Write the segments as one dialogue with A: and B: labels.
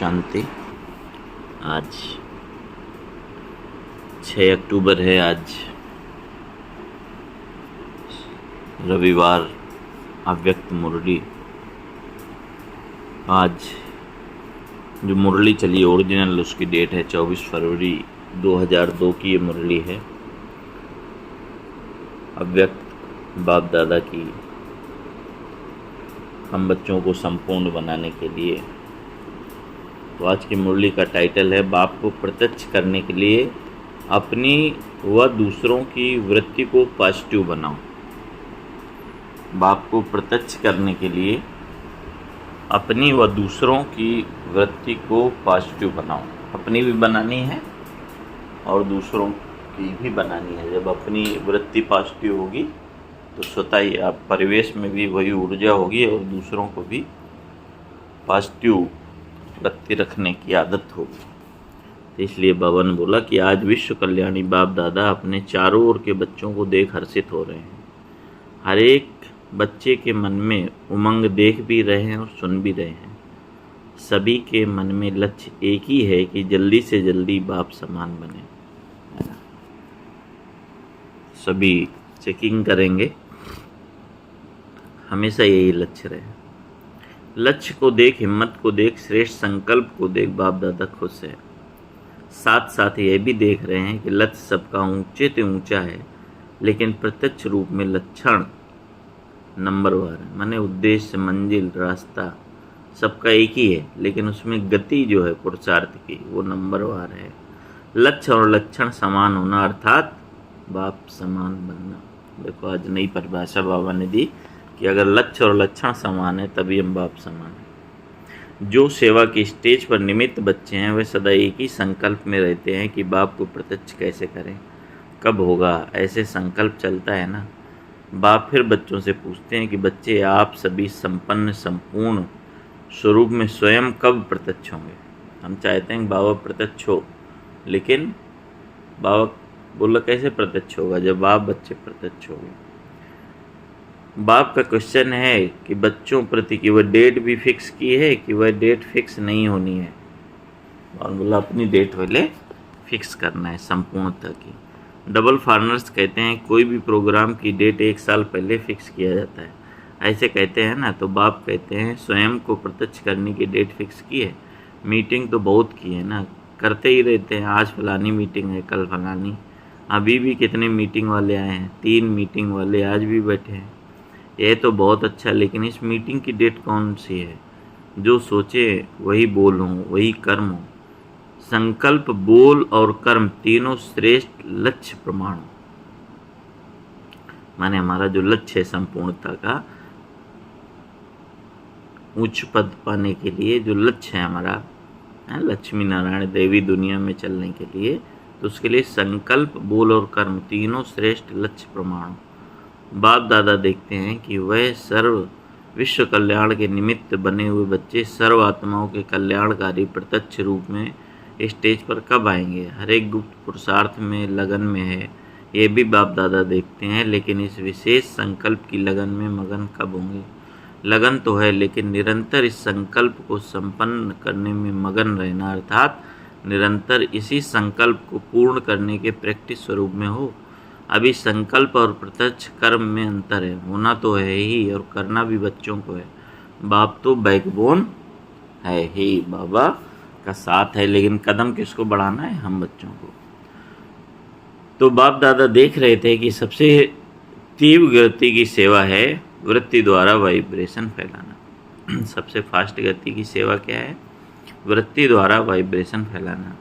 A: शांति। आज 6 अक्टूबर है। आज रविवार, अव्यक्त मुरली। आज जो मुरली चली ओरिजिनल, उसकी डेट है 24 फरवरी 2002 की ये मुरली है। अव्यक्त बाप दादा की हम बच्चों को संपूर्ण बनाने के लिए। तो आज की मुरली का टाइटल है बाप को प्रत्यक्ष करने के लिए अपनी व दूसरों की वृत्ति को पॉजिटिव बनाओ। बाप को प्रत्यक्ष करने के लिए अपनी व दूसरों की वृत्ति को पॉजिटिव बनाओ। अपनी भी बनानी है और दूसरों की भी बनानी है। जब अपनी वृत्ति पॉजिटिव होगी तो स्वतः ही आप परिवेश में भी वही ऊर्जा होगी और दूसरों को भी पॉजिटिव वृत्ति रखने की आदत होगी। तो इसलिए बाबा ने बोला कि आज विश्व कल्याणी बाप दादा अपने चारों ओर के बच्चों को देख हर्षित हो रहे हैं। हर एक बच्चे के मन में उमंग देख भी रहे हैं और सुन भी रहे हैं। सभी के मन में लक्ष्य एक ही है कि जल्दी से जल्दी बाप समान बने। सभी चेकिंग करेंगे, हमेशा यही लक्ष्य रहे। लक्ष्य को देख, हिम्मत को देख, श्रेष्ठ संकल्प को देख बाप दादा खुश है। साथ साथ ये भी देख रहे हैं कि लक्ष्य सबका ऊंचे से ऊंचा है, लेकिन प्रत्यक्ष रूप में लक्षण नंबरवार है। माने उद्देश्य, मंजिल, रास्ता सबका एक ही है, लेकिन उसमें गति जो है पुरुषार्थ की वो नंबरवार है। लक्ष्य और लक्षण समान होना अर्थात बाप समान बनना। देखो आज नई परिभाषा बाबा ने दी कि अगर लक्ष्य और लक्षण समान है तभी हम बाप समान हैं। जो सेवा की स्टेज पर निमित्त बच्चे हैं वे सदा एक ही संकल्प में रहते हैं कि बाप को प्रत्यक्ष कैसे करें, कब होगा, ऐसे संकल्प चलता है ना। बाप फिर बच्चों से पूछते हैं कि बच्चे आप सभी संपन्न संपूर्ण स्वरूप में स्वयं कब प्रत्यक्ष होंगे। हम चाहते हैं कि बाबा प्रत्यक्ष हो, लेकिन बाबा बोला कैसे प्रत्यक्ष होगा जब आप बच्चे प्रत्यक्ष हो गए। बाप का क्वेश्चन है कि बच्चों प्रति की वह डेट भी फिक्स की है कि वह डेट फिक्स नहीं होनी है। और बोला अपनी डेट वाले फिक्स करना है संपूर्णता की। डबल फॉरनर्स कहते हैं कोई भी प्रोग्राम की डेट 1 साल पहले फिक्स किया जाता है, ऐसे कहते हैं ना। तो बाप कहते हैं स्वयं को प्रत्यक्ष करने की डेट फिक्स की है। मीटिंग तो बहुत की है ना, करते ही रहते हैं। आज फलानी मीटिंग है, कल फलानी। अभी भी कितने मीटिंग वाले आए हैं, 3 मीटिंग वाले आज भी बैठे हैं। ये तो बहुत अच्छा, लेकिन इस मीटिंग की डेट कौन सी है? जो सोचे वही बोल हो, वही कर्म हो। संकल्प, बोल और कर्म तीनों श्रेष्ठ लक्ष्य प्रमाण। माने हमारा जो लक्ष्य है संपूर्णता का, उच्च पद पाने के लिए जो लक्ष्य है हमारा, लक्ष्मी नारायण देवी दुनिया में चलने के लिए, तो उसके लिए संकल्प, बोल और कर्म तीनों श्रेष्ठ लक्ष्य प्रमाण। बाप दादा देखते हैं कि वह सर्व विश्व कल्याण के निमित्त बने हुए बच्चे सर्व आत्माओं के कल्याणकारी प्रत्यक्ष रूप में स्टेज पर कब आएंगे। हर एक गुप्त पुरुषार्थ में लगन में है, ये भी बाप दादा देखते हैं, लेकिन इस विशेष संकल्प की लगन में मगन कब होंगे। लगन तो है, लेकिन निरंतर इस संकल्प को संपन्न करने में मगन रहना, अर्थात निरंतर इसी संकल्प को पूर्ण करने के प्रैक्टिस स्वरूप में हो। अभी संकल्प और प्रत्यक्ष कर्म में अंतर है। होना तो है ही और करना भी बच्चों को है। बाप तो बैकबोन है ही, बाबा का साथ है, लेकिन कदम किसको बढ़ाना है? हम बच्चों को। तो बाप दादा देख रहे थे कि सबसे तीव्र गति की सेवा है वृत्ति द्वारा वाइब्रेशन फैलाना। सबसे फास्ट गति की सेवा क्या है? वृत्ति द्वारा वाइब्रेशन फैलाना।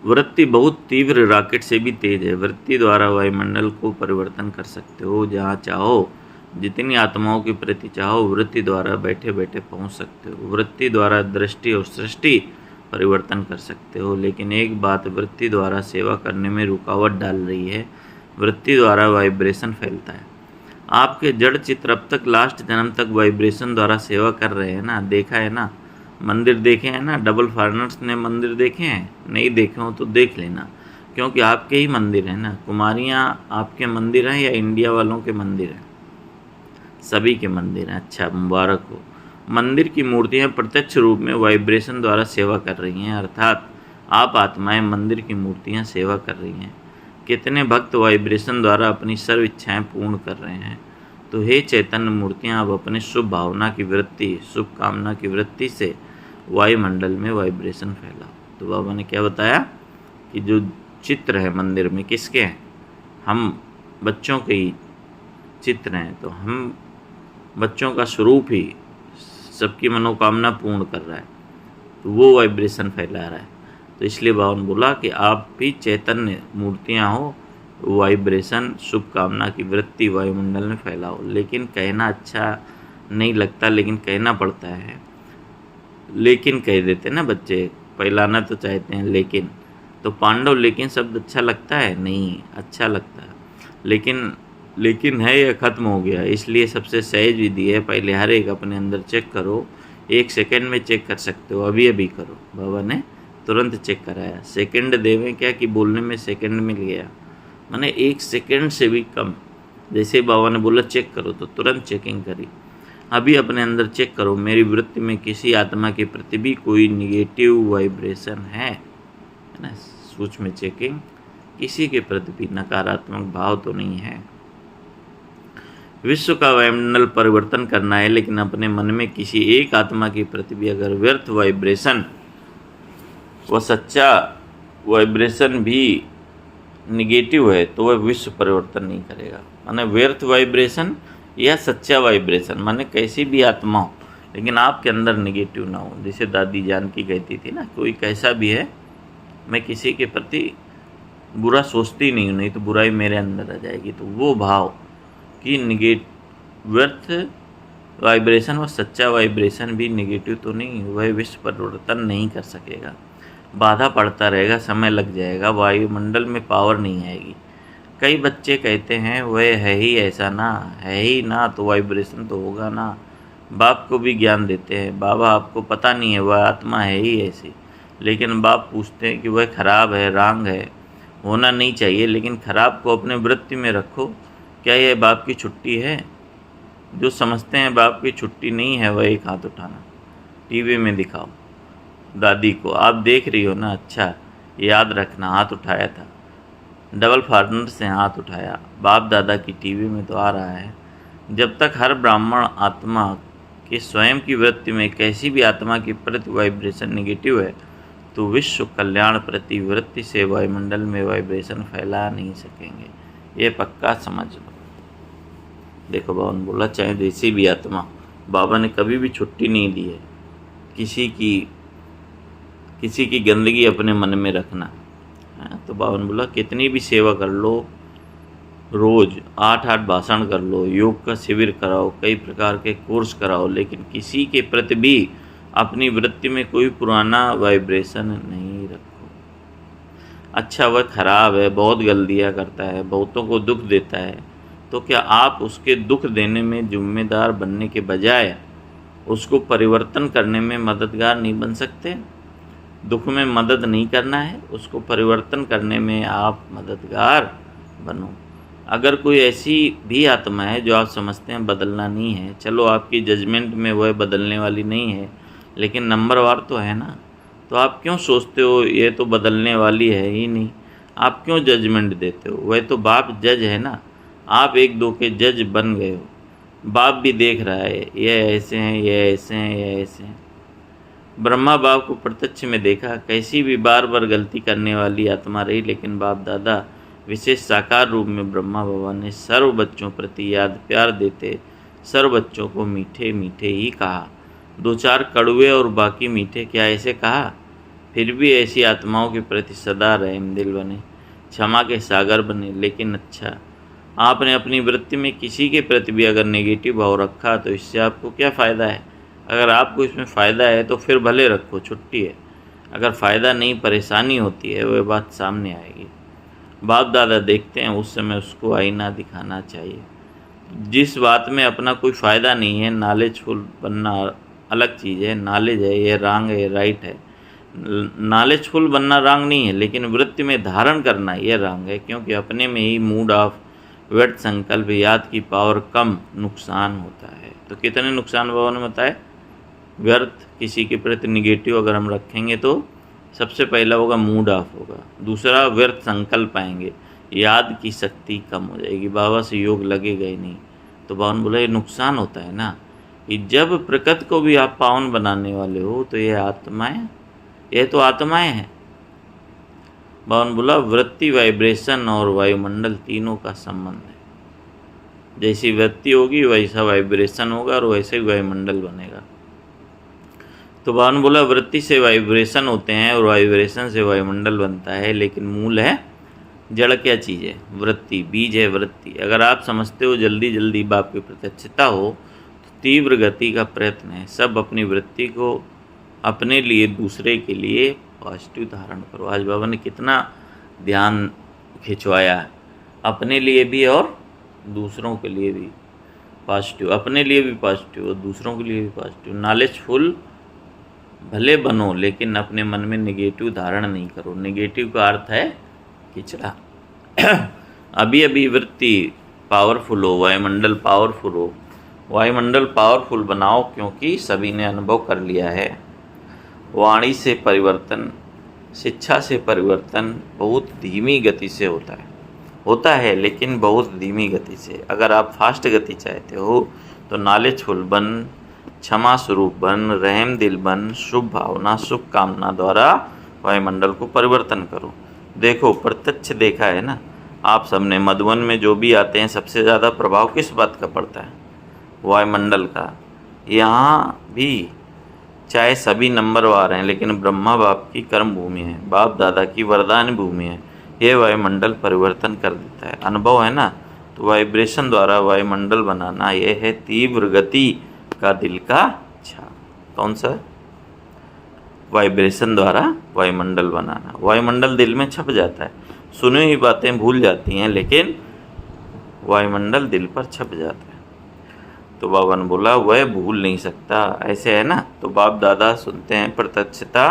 A: वृत्ति बहुत तीव्र रॉकेट से भी तेज है। वृत्ति द्वारा वायुमंडल को परिवर्तन कर सकते हो, जहाँ चाहो, जितनी आत्माओं के प्रति चाहो वृत्ति द्वारा बैठे बैठे पहुँच सकते हो। वृत्ति द्वारा दृष्टि और सृष्टि परिवर्तन कर सकते हो। लेकिन एक बात वृत्ति द्वारा सेवा करने में रुकावट डाल रही है। वृत्ति द्वारा वाइब्रेशन फैलता है। आपके जड़ चित्र अब तक लास्ट जन्म तक वाइब्रेशन द्वारा सेवा कर रहे हैं ना, देखा है ना। मंदिर देखे हैं ना, डबल फॉरनर्स ने मंदिर देखे हैं? नहीं देखे हो तो देख लेना, क्योंकि आपके ही मंदिर हैं ना। कुमारियाँ आपके मंदिर हैं या इंडिया वालों के मंदिर हैं? सभी के मंदिर हैं। अच्छा, मुबारक हो। मंदिर की मूर्तियां प्रत्यक्ष रूप में वाइब्रेशन द्वारा सेवा कर रही हैं, अर्थात आप आत्माएं मंदिर की मूर्तियां सेवा कर रही हैं। कितने भक्त वाइब्रेशन द्वारा अपनी सर्व इच्छाएं पूर्ण कर रहे हैं। तो हे चैतन्य मूर्तियां, आप अपने शुभ भावना की वृत्ति, शुभ कामना की वृत्ति से वायुमंडल में वाइब्रेशन फैलाओ। तो बाबा ने क्या बताया कि जो चित्र है मंदिर में किसके हैं? हम बच्चों के ही चित्र हैं। तो हम बच्चों का स्वरूप ही सबकी मनोकामना पूर्ण कर रहा है, तो वो वाइब्रेशन फैला रहा है। तो इसलिए बाबा ने बोला कि आप भी चैतन्य मूर्तियां हो, वाइब्रेशन शुभ कामना की वृत्ति वायुमंडल में फैलाओ। लेकिन कहना अच्छा नहीं लगता, लेकिन कहना पड़ता है। लेकिन कह देते ना बच्चे, फैलाना तो चाहते हैं लेकिन। तो पांडव लेकिन शब्द अच्छा लगता है? नहीं अच्छा लगता है, लेकिन है यह ख़त्म हो गया। इसलिए सबसे सहज विधि है, पहले हर एक अपने अंदर चेक करो। 1 सेकंड में चेक कर सकते हो, अभी अभी करो। बाबा ने तुरंत चेक कराया। सेकंड देवें क्या कि बोलने में सेकंड मिल गया, माने 1 सेकंड से भी कम। जैसे बाबा ने बोला चेक करो तो तुरंत चेकिंग करी। अभी अपने अंदर चेक करो, मेरी वृत्ति में किसी आत्मा के प्रति भी कोई निगेटिव वाइब्रेशन है ना? सूक्ष्म चेकिंग, किसी के प्रति भी नकारात्मक भाव तो नहीं है। विश्व का वायुमंडल परिवर्तन करना है, लेकिन अपने मन में किसी एक आत्मा के प्रति भी अगर व्यर्थ वाइब्रेशन व सच्चा वाइब्रेशन भी निगेटिव है तो वह विश्व परिवर्तन नहीं करेगा। माने व्यर्थ वाइब्रेशन या सच्चा वाइब्रेशन, माने कैसी भी आत्मा हो लेकिन आपके अंदर निगेटिव ना हो। जैसे दादी जानकी कहती थी ना, कोई कैसा भी है मैं किसी के प्रति बुरा सोचती नहीं हूँ, नहीं तो बुराई मेरे अंदर आ जाएगी। तो वो भाव कि व्यर्थ वाइब्रेशन व सच्चा वाइब्रेशन भी निगेटिव तो नहीं, वह विश्व परिवर्तन नहीं कर सकेगा। बाधा पड़ता रहेगा, समय लग जाएगा, वायुमंडल में पावर नहीं आएगी। कई बच्चे कहते हैं वह है ही ऐसा ना, है ही ना तो वाइब्रेशन तो होगा ना। बाप को भी ज्ञान देते हैं, बाबा आपको पता नहीं है वह आत्मा है ही ऐसी। लेकिन बाप पूछते हैं कि वह खराब है, रांग है, होना नहीं चाहिए, लेकिन खराब को अपने वृत्ति में रखो। क्या यह बाप की छुट्टी है? जो समझते हैं बाप की छुट्टी नहीं है, वह एक हाथ उठाना। टीवी में दिखाओ दादी को, आप देख रही हो ना, अच्छा याद रखना हाथ उठाया था, डबल फार्नर से हाथ उठाया, बाप दादा की टीवी में तो आ रहा है। जब तक हर ब्राह्मण आत्मा के स्वयं की वृत्ति में कैसी भी आत्मा की प्रति वाइब्रेशन निगेटिव है, तो विश्व कल्याण प्रति वृत्ति से वायुमंडल में वाइब्रेशन फैला नहीं सकेंगे। ये पक्का समझ लो। देखो बाबा ने बोला चाहे जैसी भी आत्मा, बाबा ने कभी भी छुट्टी नहीं दी है किसी की गंदगी अपने मन में रखना। तो बाबा ने बोला कितनी भी सेवा कर लो, रोज़ 8-8 भाषण कर लो, योग का शिविर कराओ, कई प्रकार के कोर्स कराओ, लेकिन किसी के प्रति भी अपनी वृत्ति में कोई पुराना वाइब्रेशन नहीं रखो। अच्छा वह खराब है, बहुत गलतियाँ करता है, बहुतों को दुख देता है, तो क्या आप उसके दुख देने में जिम्मेदार बनने के बजाय उसको परिवर्तन करने में मददगार नहीं बन सकते? दुख में मदद नहीं करना है, उसको परिवर्तन करने में आप मददगार बनो। अगर कोई ऐसी भी आत्मा है जो आप समझते हैं बदलना नहीं है, चलो आपकी जजमेंट में वह बदलने वाली नहीं है, लेकिन नंबरवार तो है ना, तो आप क्यों सोचते हो ये तो बदलने वाली है ही नहीं? आप क्यों जजमेंट देते हो? वह तो बाप जज है ना, आप 1-2 के जज बन गए हो। बाप भी देख रहा है ये ऐसे हैं, ये ऐसे हैं, ये ऐसे हैं। ब्रह्मा बाप को प्रत्यक्ष में देखा, कैसी भी बार बार गलती करने वाली आत्मा रही, लेकिन बाप दादा विशेष साकार रूप में ब्रह्मा बाबा ने सर्व बच्चों प्रति याद प्यार देते सर्व बच्चों को मीठे मीठे ही कहा। 2-4 कड़वे और बाकी मीठे, क्या ऐसे कहा? फिर भी ऐसी आत्माओं के प्रति सदा रहम दिल बने, क्षमा के सागर बने। लेकिन अच्छा, आपने अपनी वृत्ति में किसी के प्रति भी अगर नेगेटिव भाव रखा तो इससे आपको क्या फ़ायदा है? अगर आपको इसमें फ़ायदा है तो फिर भले रखो, छुट्टी है। अगर फ़ायदा नहीं, परेशानी होती है, वह बात सामने आएगी। बाप दादा देखते हैं, उस समय उसको आईना दिखाना चाहिए। जिस बात में अपना कोई फ़ायदा नहीं है, नॉलेजफुल बनना अलग चीज़ है। नॉलेज है, ये रॉन्ग है, ये राइट है। नॉलेजफुल बनना रॉन्ग नहीं है, लेकिन वृत्ति में धारण करना ये रॉन्ग है, क्योंकि अपने में ही मूड ऑफ व्यर्थ संकल्प याद की पावर कम नुकसान होता है। तो कितने नुकसान बाबा ने बताए? व्यर्थ किसी के प्रति निगेटिव अगर हम रखेंगे तो सबसे पहला होगा मूड ऑफ होगा, दूसरा व्यर्थ संकल्प आएंगे, याद की शक्ति कम हो जाएगी, बाबा से योग लगेगा ही नहीं। तो बावन बोला ये नुकसान होता है ना कि जब प्रकृति को भी आप पावन बनाने वाले हो तो ये तो आत्माएं हैं। बावन बोला वृत्ति, वाइब्रेशन और वायुमंडल तीनों का संबंध है। जैसी वृत्ति होगी वैसा वाइब्रेशन होगा और वैसे ही वायुमंडल बनेगा। तो बावन बोला वृत्ति से वाइब्रेशन होते हैं और वाइब्रेशन से वायुमंडल बनता है, लेकिन मूल है जड़ क्या चीज़ है? वृत्ति, बीज है वृत्ति। अगर आप समझते हो जल्दी जल्दी बाप की प्रत्यक्षता हो तो तीव्र गति का प्रयत्न है, सब अपनी वृत्ति को अपने लिए दूसरे के लिए पॉजिटिव धारण करो। आज बाबा ने कितना ध्यान खिंचवाया है, अपने लिए भी और दूसरों के लिए भी पॉजिटिव, अपने लिए भी पॉजिटिव और दूसरों के लिए भी पॉजिटिव। नॉलेजफुल भले बनो लेकिन अपने मन में नेगेटिव धारण नहीं करो। नेगेटिव का अर्थ है किचड़ा। अभी अभी वृत्ति पावरफुल हो, वायुमंडल पावरफुल हो, वायुमंडल पावरफुल बनाओ, क्योंकि सभी ने अनुभव कर लिया है। वाणी से परिवर्तन, शिक्षा से परिवर्तन बहुत धीमी गति से होता है लेकिन बहुत धीमी गति से। अगर आप फास्ट गति चाहते हो तो नॉलेजफुल बन, क्षमा स्वरूप बन, रहम दिल बन, शुभ भावना, शुभ कामना द्वारा वायुमंडल को परिवर्तन करो। देखो प्रत्यक्ष देखा है ना आप सबने, मधुबन में जो भी आते हैं सबसे ज़्यादा प्रभाव किस बात का पड़ता है? वायुमंडल का। यहाँ भी चाहे सभी नंबरवार हैं लेकिन ब्रह्मा बाप की कर्म भूमि है, बाप दादा की वरदान भूमि है। यह वायुमंडल परिवर्तन कर देता है। अनुभव है ना? तो वाइब्रेशन द्वारा वायुमंडल बनाना यह है तीव्र गति का दिल का इच्छा। कौन सा? वाइब्रेशन द्वारा वायुमंडल बनाना। वायुमंडल दिल में छप जाता है, सुनी हुई बातें भूल जाती हैं लेकिन वायुमंडल दिल पर छप जाता है। तो बाबा ने बोला वह भूल नहीं सकता। ऐसे है ना? तो बाप दादा सुनते हैं प्रत्यक्षता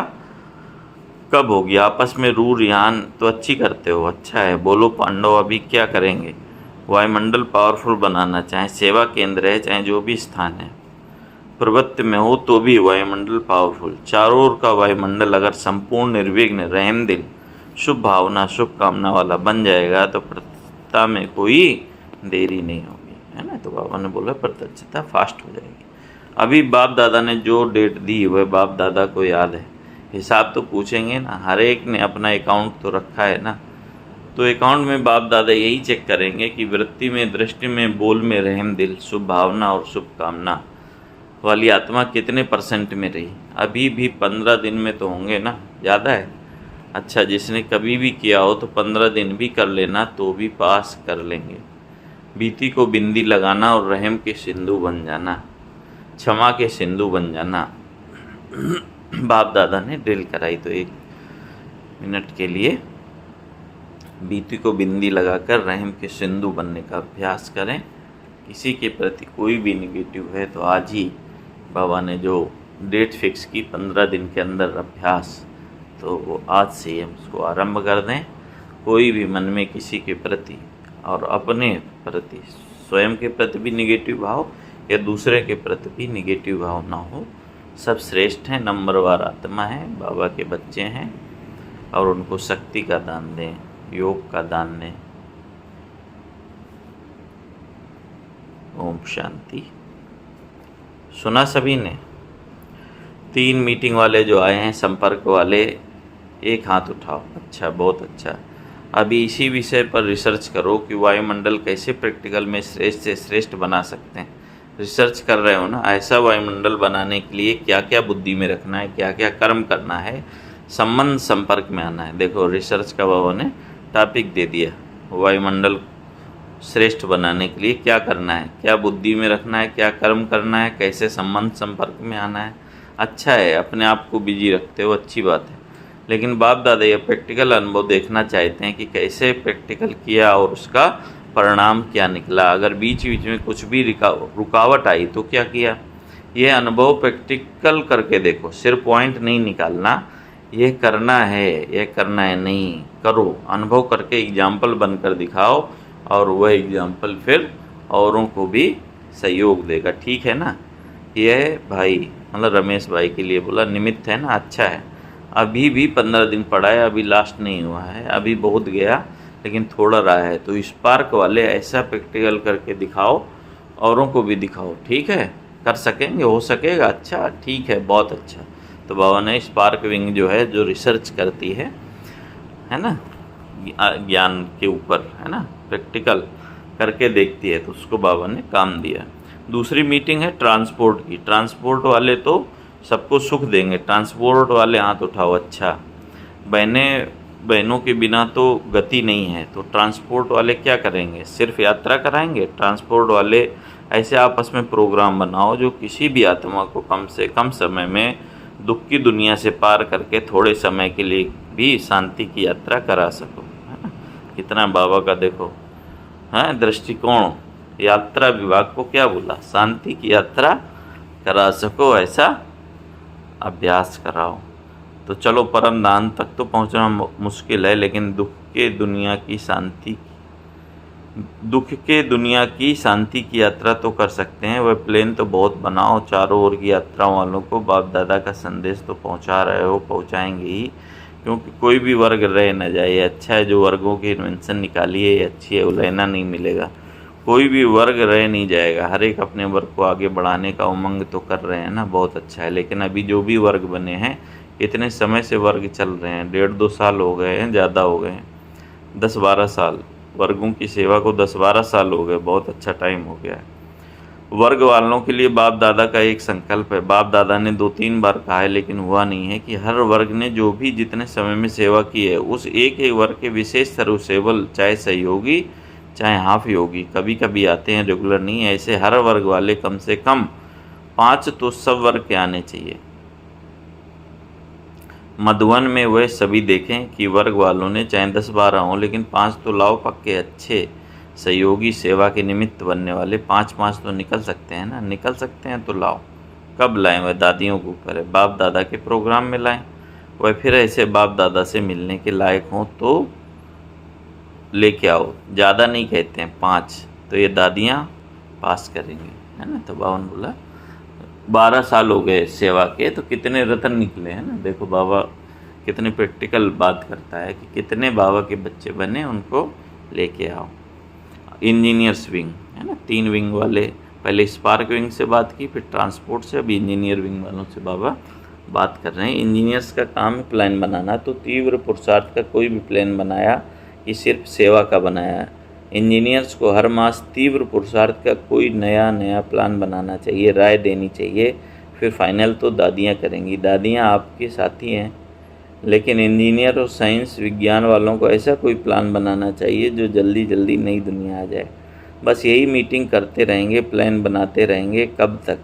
A: कब होगी? आपस में रूर यान तो अच्छी करते हो, अच्छा है, बोलो पांडव अभी क्या करेंगे? वायुमंडल पावरफुल बनाना, चाहे सेवा केंद्र है चाहे जो भी स्थान है, प्रवृत्ति में हो तो भी वायुमंडल पावरफुल। चारों ओर का वायुमंडल अगर संपूर्ण निर्विघ्न, रहम दिल, शुभ भावना, शुभ कामना वाला बन जाएगा तो प्रत्यक्षता में कोई देरी नहीं होगी, है ना? तो बाबा ने बोला प्रत्यक्षता फास्ट हो जाएगी। अभी बाप दादा ने जो डेट दी वह बाप दादा को याद है। हिसाब तो पूछेंगे ना, हर एक ने अपना अकाउंट तो रखा है ना। तो अकाउंट में बाप दादा यही चेक करेंगे कि वृत्ति में, दृष्टि में, बोल में रहम दिल, शुभ भावना और शुभ कामना वाली आत्मा कितने % में रही। अभी भी 15 दिन में तो होंगे ना, ज़्यादा है। अच्छा, जिसने कभी भी किया हो तो 15 दिन भी कर लेना तो भी पास कर लेंगे। बीती को बिंदी लगाना और रहम के सिंधु बन जाना, क्षमा के सिंधु बन जाना। बाप दादा ने ड्रिल कराई तो 1 मिनट के लिए बीती को बिंदी लगाकर रहम के सिंधु बनने का अभ्यास करें। किसी के प्रति कोई भी निगेटिव है तो आज ही बाबा ने जो डेट फिक्स की 15 दिन के अंदर अभ्यास, तो वो आज से ही हम उसको आरंभ कर दें। कोई भी मन में किसी के प्रति और अपने प्रति, स्वयं के प्रति भी निगेटिव भाव या दूसरे के प्रति भी निगेटिव भाव ना हो। सब श्रेष्ठ हैं, नंबरवार आत्मा है, बाबा के बच्चे हैं और उनको शक्ति का दान दें, योग का दान दें। ओम शांति। सुना सभी ने? 3 मीटिंग वाले जो आए हैं, संपर्क वाले, एक हाथ उठाओ। अच्छा, बहुत अच्छा। अभी इसी विषय पर रिसर्च करो कि वायुमंडल कैसे प्रैक्टिकल में श्रेष्ठ से श्रेष्ठ बना सकते हैं। रिसर्च कर रहे हो ना? ऐसा वायुमंडल बनाने के लिए क्या क्या बुद्धि में रखना है, क्या क्या कर्म करना है, संबंध संपर्क में आना है। देखो रिसर्च का बाबा ने टॉपिक दे दिया, वायुमंडल श्रेष्ठ बनाने के लिए क्या करना है, क्या बुद्धि में रखना है, क्या कर्म करना है, कैसे संबंध संपर्क में आना है। अच्छा है, अपने आप को बिजी रखते हो, अच्छी बात है। लेकिन बाप दादा ये प्रैक्टिकल अनुभव देखना चाहते हैं कि कैसे प्रैक्टिकल किया और उसका परिणाम क्या निकला। अगर बीच बीच में कुछ भी रुकावट आई तो क्या किया। ये अनुभव प्रैक्टिकल करके देखो, सिर्फ पॉइंट नहीं निकालना, ये करना है नहीं, करो। अनुभव करके एग्जाम्पल बनकर दिखाओ और वह एग्जाम्पल फिर औरों को भी सहयोग देगा। ठीक है ना? यह भाई मतलब रमेश भाई के लिए बोला, निमित्त है ना, अच्छा है। अभी भी 15 दिन पड़ा है, अभी लास्ट नहीं हुआ है, अभी बहुत गया लेकिन थोड़ा रहा है। तो स्पार्क वाले ऐसा प्रैक्टिकल करके दिखाओ, औरों को भी दिखाओ, ठीक है? कर सकेंगे, हो सकेगा, अच्छा ठीक है, बहुत अच्छा। तो बाबा ने स्पार्क विंग जो है, जो रिसर्च करती है ना, ज्ञान के ऊपर, है ना, प्रैक्टिकल करके देखती है, तो उसको बाबा ने काम दिया। दूसरी मीटिंग है ट्रांसपोर्ट की। ट्रांसपोर्ट वाले तो सबको सुख देंगे, ट्रांसपोर्ट वाले हाथ उठाओ। अच्छा, बहनों के बिना तो गति नहीं है, तो ट्रांसपोर्ट वाले क्या करेंगे? सिर्फ यात्रा कराएंगे? ट्रांसपोर्ट वाले ऐसे आपस में प्रोग्राम बनाओ जो किसी भी आत्मा को कम से कम समय में दुख की दुनिया से पार करके थोड़े समय के लिए भी शांति की यात्रा करा सको, है ना? कितना बाबा का देखो है दृष्टिकोण। यात्रा विभाग को क्या बोला? शांति की यात्रा करा सको, ऐसा अभ्यास कराओ। तो चलो, परम धाम तक तो पहुंचना मुश्किल है, लेकिन दुख के दुनिया की शांति की यात्रा तो कर सकते हैं। वह प्लेन तो बहुत बनाओ, चारों ओर की यात्रा वालों को बाप दादा का संदेश तो पहुंचा रहे हो, पहुंचाएंगे ही, क्योंकि कोई भी वर्ग रह न जाए। अच्छा है जो वर्गों की इन्वेंशन निकाली है, ये अच्छी है, उलझना नहीं मिलेगा, कोई भी वर्ग रह नहीं जाएगा। हर एक अपने वर्ग को आगे बढ़ाने का उमंग तो कर रहे हैं ना, बहुत अच्छा है। लेकिन अभी जो भी वर्ग बने हैं, इतने समय से वर्ग चल रहे हैं, 1.5-2 साल हो गए हैं, ज़्यादा हो गए हैं, 10-12 साल, वर्गों की सेवा को 10-12 साल हो गए, बहुत अच्छा टाइम हो गया है। वर्ग वालों के लिए बाप दादा का एक संकल्प है। बाप दादा ने 2-3 बार कहा है, लेकिन हुआ नहीं है, कि हर वर्ग ने जो भी जितने समय में सेवा की है, उस एक एक वर्ग के विशेष सर्विसेबल, चाहे सहयोगी चाहे हाफ योगी, कभी कभी आते हैं, रेगुलर नहीं है, ऐसे हर वर्ग वाले कम से कम 5 तो सब वर्ग के आने चाहिए। मधुवन में वह सभी देखें कि वर्ग वालों ने चाहे 10-12 हों, लेकिन 5 तो लाओ, पक्के अच्छे सहयोगी, सेवा के निमित्त बनने वाले 5-5 तो निकल सकते हैं ना, निकल सकते हैं तो लाओ। कब लाएं? वह दादियों के ऊपर है, बाप दादा के प्रोग्राम में लाएं। वह फिर ऐसे बाप दादा से मिलने के लायक हों तो लेके आओ, ज़्यादा नहीं कहते हैं, 5 तो ये दादियाँ पास करेंगी, है ना। तो बाबा ने बोला 12 साल हो गए सेवा के, तो कितने रतन निकले, है ना। देखो बाबा कितने प्रैक्टिकल बात करता है कि कितने बाबा के बच्चे बने, उनको लेके आओ। इंजीनियर्स विंग, है ना, 3 विंग वाले, पहले स्पार्क विंग से बात की, फिर ट्रांसपोर्ट से, अभी इंजीनियर विंग वालों से बाबा बात कर रहे हैं। इंजीनियर्स का काम है प्लान बनाना, तो तीव्र पुरुषार्थ का कोई भी प्लान बनाया कि सिर्फ सेवा का बनाया। इंजीनियर्स को हर मास तीव्र पुरुषार्थ का कोई नया प्लान बनाना चाहिए, राय देनी चाहिए, फिर फाइनल तो दादियाँ करेंगी। दादियाँ आपके साथी हैं, लेकिन इंजीनियर और साइंस विज्ञान वालों को ऐसा कोई प्लान बनाना चाहिए जो जल्दी जल्दी नई दुनिया आ जाए। बस यही मीटिंग करते रहेंगे, प्लान बनाते रहेंगे, कब तक?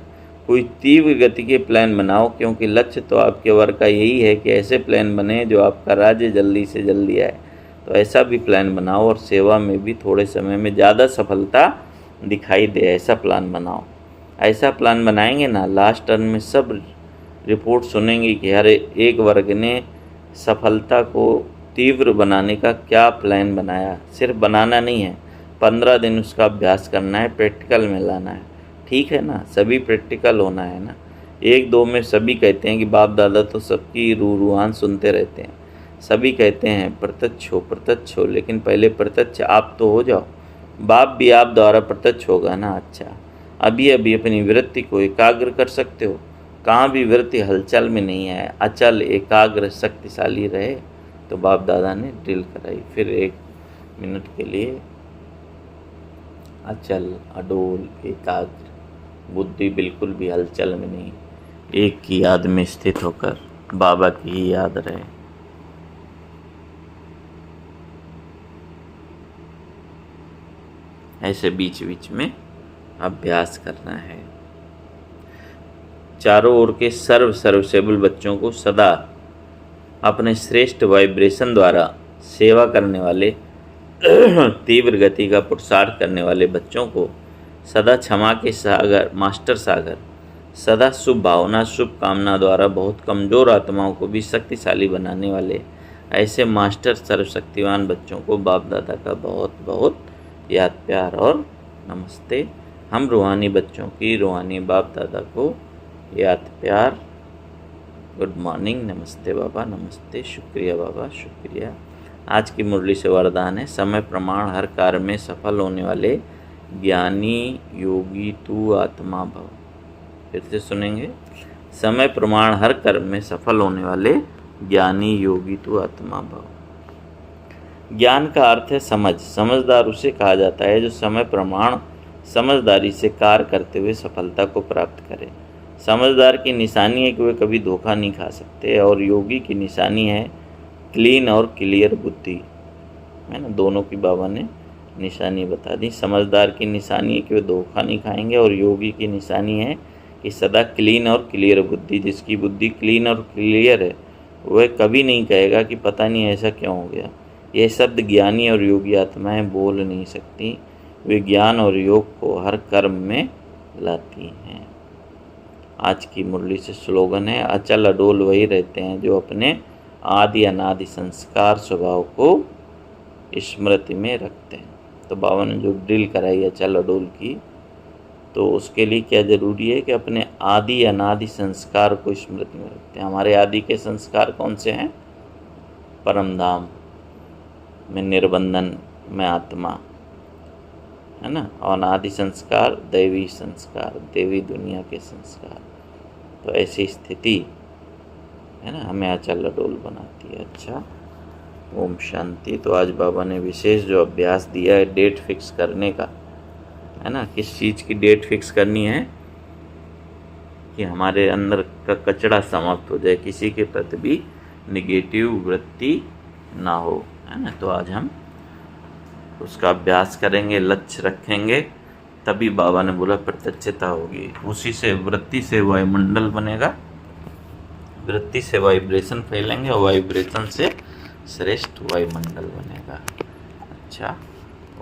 A: कोई तीव्र गति के प्लान बनाओ, क्योंकि लक्ष्य तो आपके वर्ग का यही है कि ऐसे प्लान बने जो आपका राज्य जल्दी से जल्दी आए। तो ऐसा भी प्लान बनाओ, और सेवा में भी थोड़े समय में ज़्यादा सफलता दिखाई दे, ऐसा प्लान बनाओ। ऐसा प्लान बनाएंगे ना, लास्ट टर्म में सब रिपोर्ट सुनेंगे कि हर एक वर्ग ने सफलता को तीव्र बनाने का क्या प्लान बनाया। सिर्फ बनाना नहीं है, 15 दिन उसका अभ्यास करना है, प्रैक्टिकल में लाना है, ठीक है ना। सभी प्रैक्टिकल होना है ना। 1-2 में सभी कहते हैं कि बाप दादा तो सबकी रूहान सुनते रहते हैं, सभी कहते हैं प्रत्यक्ष हो, लेकिन पहले प्रत्यक्ष आप तो हो जाओ। बाप भी आप द्वारा प्रत्यक्ष होगा ना। अच्छा, अभी अपनी वृत्ति को एकाग्र कर सकते हो। कहाँ भी वृत्ति हलचल में नहीं है, अचल एकाग्र शक्तिशाली रहे। तो बाप दादा ने ड्रिल कराई, फिर 1 मिनट के लिए अचल अडोल एकाग्र, बुद्धि बिल्कुल भी हलचल में नहीं, एक की याद में स्थित होकर बाबा की ही याद रहे। ऐसे बीच बीच में अभ्यास करना है। चारों ओर के सर्विसेबल बच्चों को सदा अपने श्रेष्ठ वाइब्रेशन द्वारा सेवा करने वाले, तीव्र गति का पुरुषार्थ करने वाले बच्चों को सदा क्षमा के सागर, मास्टर सागर, सदा शुभ भावना, शुभ कामना द्वारा बहुत कमज़ोर आत्माओं को भी शक्तिशाली बनाने वाले ऐसे मास्टर सर्वशक्तिवान बच्चों को बाप दादा का बहुत बहुत याद, प्यार और नमस्ते। हम रूहानी बच्चों की रूहानी बाप दादा को याद प्यार, गुड मॉर्निंग, नमस्ते बाबा, नमस्ते, शुक्रिया बाबा, शुक्रिया। आज की मुरली से वरदान है, समय प्रमाण हर कार्य में सफल होने वाले ज्ञानी योगी तू आत्मा भव। फिर से सुनेंगे, समय प्रमाण हर कर्म में सफल होने वाले ज्ञानी योगी तू आत्मा भव। ज्ञान का अर्थ है समझ। समझदार उसे कहा जाता है जो समय प्रमाण समझदारी से कार्य करते हुए सफलता को प्राप्त करे। समझदार की निशानी है कि वे कभी धोखा नहीं खा सकते, और योगी की निशानी है क्लीन और क्लियर बुद्धि, है ना। दोनों की बाबा ने निशानी बता दी। समझदार की निशानी है कि वे धोखा नहीं खाएंगे, और योगी की निशानी है कि सदा क्लीन और क्लियर बुद्धि। जिसकी बुद्धि क्लीन और क्लियर है वह कभी नहीं कहेगा कि पता नहीं ऐसा क्यों हो गया। यह शब्द ज्ञानी और योगी आत्माएं बोल नहीं सकती, वे ज्ञान और योग को हर कर्म में लाती हैं। आज की मुरली से स्लोगन है, अचल अडोल वही रहते हैं जो अपने आदि अनादि संस्कार स्वभाव को स्मृति में रखते हैं। तो बाबा ने जो ड्रिल कराई अचल अडोल की, तो उसके लिए क्या ज़रूरी है कि अपने आदि अनादि संस्कार को स्मृति में रखते हैं। हमारे आदि के संस्कार कौन से हैं? परम धाम में निर्बंधन में आत्मा, है ना। और अनादि संस्कार दैवी संस्कार, देवी दुनिया के संस्कार। तो ऐसी स्थिति, है ना, हमें अचल अडोल बनाती है। अच्छा, ओम शांति। तो आज बाबा ने विशेष जो अभ्यास दिया है डेट फिक्स करने का, है ना। किस चीज़ की डेट फिक्स करनी है? कि हमारे अंदर का कचरा समाप्त हो जाए, किसी के प्रति भी निगेटिव वृत्ति ना हो, है ना। तो आज हम उसका अभ्यास करेंगे, लक्ष्य रखेंगे, तभी बाबा ने बोला प्रत्यक्षता होगी। उसी से वृत्ति से वायुमंडल बनेगा, वृत्ति से वाइब्रेशन फैलेंगे, और वाइब्रेशन से श्रेष्ठ वायुमंडल बनेगा। अच्छा,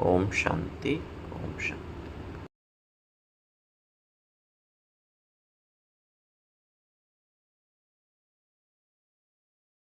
A: ओम शांति, ओम शांति।